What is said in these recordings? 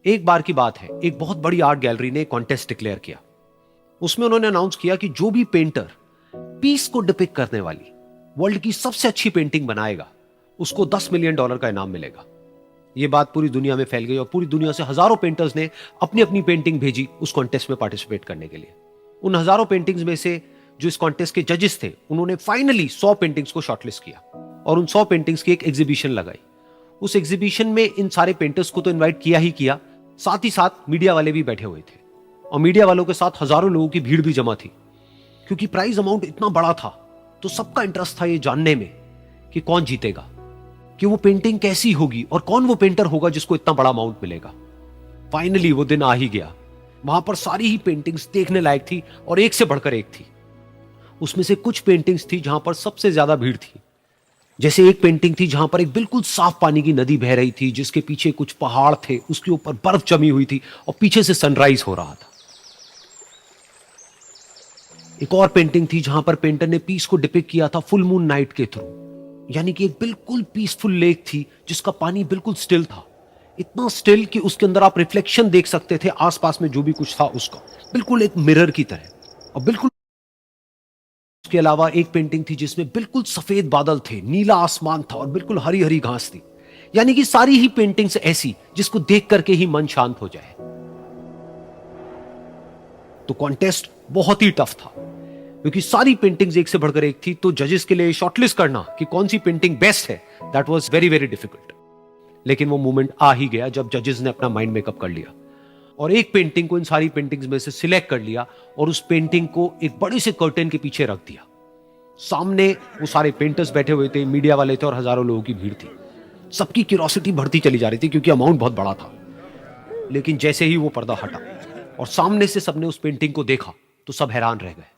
एक बार की बात है, एक बहुत बड़ी आर्ट गैलरी ने कॉन्टेस्ट डिक्लेयर किया। उसमें उन्होंने अनाउंस किया कि जो भी पेंटर पीस को डिपिक्ट करने वाली वर्ल्ड की सबसे अच्छी पेंटिंग बनाएगा, उसको $10 मिलियन का इनाम मिलेगा। यह बात पूरी दुनिया में फैल गई और पूरी दुनिया से हजारों पेंटर्स ने अपनी अपनी पेंटिंग भेजी उस कॉन्टेस्ट में पार्टिसिपेट करने के लिए। उन हजारों पेंटिंग्स में से जो इस कॉन्टेस्ट के जजेस थे, उन्होंने फाइनली 100 पेंटिंग्स को शॉर्टलिस्ट किया और उन 100 पेंटिंग्स की एक एग्जीबिशन लगाई। उस एग्जीबिशन में इन सारे पेंटर्स को तो इनवाइट किया ही किया, साथ ही साथ मीडिया वाले भी बैठे हुए थे और मीडिया वालों के साथ हजारों लोगों की भीड़ भी जमा थी। क्योंकि प्राइज अमाउंट इतना बड़ा था तो सबका इंटरेस्ट था ये जानने में कि कौन जीतेगा, कि वो पेंटिंग कैसी होगी और कौन वो पेंटर होगा जिसको इतना बड़ा अमाउंट मिलेगा। फाइनली वो दिन आ ही गया। वहां पर सारी ही पेंटिंग्स देखने लायक थी और एक से बढ़कर एक थी। उसमें से कुछ पेंटिंग्स थी जहां पर सबसे ज्यादा भीड़ थी। जैसे एक पेंटिंग थी जहां पर एक बिल्कुल साफ पानी की नदी बह रही थी, जिसके पीछे कुछ पहाड़ थे, उसके ऊपर बर्फ जमी हुई थी और पीछे से सनराइज हो रहा था। एक और पेंटिंग थी जहां पर पेंटर ने पीस को डिपिक्ट किया था फुल मून नाइट के थ्रू, यानी कि एक बिल्कुल पीसफुल लेक थी जिसका पानी बिल्कुल स्टिल था, इतना स्टिल कि उसके अंदर आप रिफ्लेक्शन देख सकते थे आसपास में जो भी कुछ था उसका, बिल्कुल एक मिरर की तरह। और बिल्कुल उसके अलावा एक पेंटिंग थी जिसमें बिल्कुल सफेद बादल थे, नीला आसमान था और बिल्कुल हरी हरी घास थी। यानी कि सारी ही पेंटिंग्स ऐसी जिसको देख करके ही मन शांत हो जाए। तो कॉन्टेस्ट बहुत ही टफ था क्योंकि सारी पेंटिंग्स एक से बढ़कर एक थी। तो जजेस के लिए शॉर्टलिस्ट करना कि कौन सी पेंटिंग बेस्ट है, that was very very difficult. लेकिन वो मोमेंट आ ही गया जब जजेस ने अपना माइंड मेकअप कर लिया और एक पेंटिंग को इन सारी पेंटिंग्स में से सिलेक्ट कर लिया और उस पेंटिंग को एक बड़े से कर्टेन के पीछे रख दिया। सामने वो सारे पेंटर्स बैठे हुए थे, मीडिया वाले थे और हजारों लोगों की भीड़ थी। सबकी क्यूरियोसिटी बढ़ती चली जा रही थी क्योंकि अमाउंट बहुत बड़ा था। लेकिन जैसे ही वो पर्दा हटा और सामने से सबने उस पेंटिंग को देखा तो सब हैरान रह गए।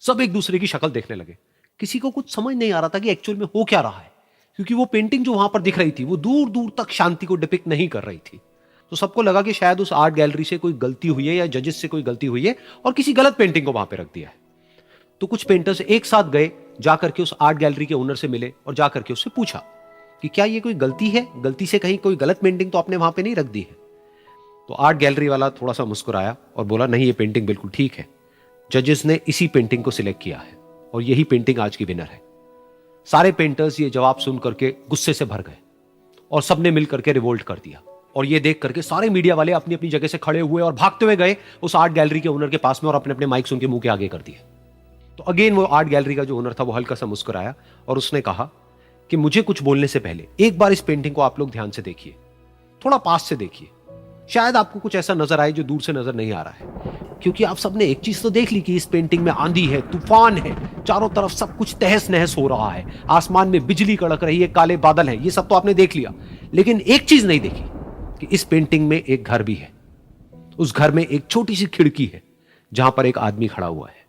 सब एक दूसरे की शक्ल देखने लगे। किसी को कुछ समझ नहीं आ रहा था कि एक्चुअल में हो क्या रहा है, क्योंकि वो पेंटिंग जो वहां पर दिख रही थी वो दूर दूर तक शांति को डिपिक्ट नहीं कर रही थी। तो सबको लगा कि शायद उस आर्ट गैलरी से कोई गलती हुई है या जजेस से कोई गलती हुई है और किसी गलत पेंटिंग को वहां पे रख दिया है। तो कुछ पेंटर्स एक साथ गए, जाकर के उस आर्ट गैलरी के ओनर से मिले और जाकर के उससे पूछा कि क्या ये कोई गलती है, गलती से कहीं कोई गलत पेंटिंग तो आपने वहां पे नहीं रख दी है। तो आर्ट गैलरी वाला थोड़ा सा मुस्कुराया और बोला, नहीं, ये पेंटिंग बिल्कुल ठीक है। जजेस ने इसी पेंटिंग को सिलेक्ट किया है और यही पेंटिंग आज की विनर है। सारे पेंटर्स ये जवाब सुन करके गुस्से से भर गए और सबने मिल करके रिवोल्ट कर दिया। और ये देख करके सारे मीडिया वाले अपनी अपनी जगह से खड़े हुए और भागते हुए गए उस आर्ट गैलरी के ओनर के पास में और अपने अपने माइक्स उनके मुंह के आगे कर दिए। तो अगेन वो आर्ट गैलरी का जो ओनर था वो हल्का सा मुस्कुराया और उसने कहा कि मुझे कुछ बोलने से पहले एक बार इस पेंटिंग को आप लोग ध्यान से देखिए, थोड़ा पास से देखिए, शायद आपको कुछ ऐसा नजर आए जो दूर से नजर नहीं आ रहा है। क्योंकि आप सबने एक चीज तो देख ली कि इस पेंटिंग में आंधी है, तूफान है, चारों तरफ सब कुछ तहस नहस हो रहा है, आसमान में बिजली कड़क रही है, काले बादल हैं, ये सब तो आपने देख लिया। लेकिन एक चीज नहीं देखी कि इस पेंटिंग में एक घर भी है। उस घर में एक छोटी सी खिड़की है जहां पर एक आदमी खड़ा हुआ है।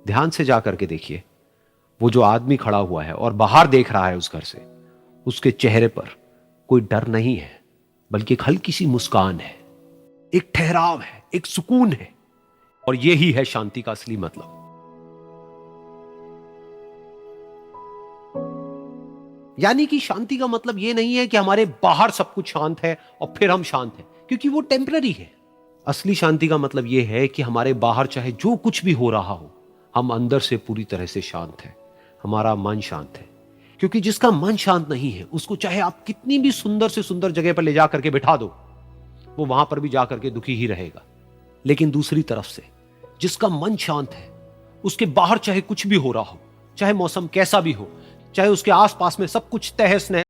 ध्यान से जाकर के देखिए, वो जो आदमी खड़ा हुआ है और बाहर देख रहा है उस घर से, उसके चेहरे पर कोई डर नहीं है, बल्कि एक हल्की सी मुस्कान है, एक ठहराव है, एक सुकून है। और यही है शांति का असली मतलब। यानी कि शांति का मतलब यह नहीं है कि हमारे बाहर सब कुछ शांत है और फिर हम शांत हैं, क्योंकि वो टेम्पररी है। असली शांति का मतलब यह है कि हमारे बाहर चाहे जो कुछ भी हो रहा हो, हम अंदर से पूरी तरह से शांत हैं, हमारा मन शांत है। क्योंकि जिसका मन शांत नहीं है, उसको चाहे आप कितनी भी सुंदर से सुंदर जगह पर ले जाकर के बिठा दो, वो वहां पर भी जाकर के दुखी ही रहेगा। लेकिन दूसरी तरफ से जिसका मन शांत है, उसके बाहर चाहे कुछ भी हो रहा हो, चाहे मौसम कैसा भी हो, चाहे उसके आसपास में सब कुछ तहस नहस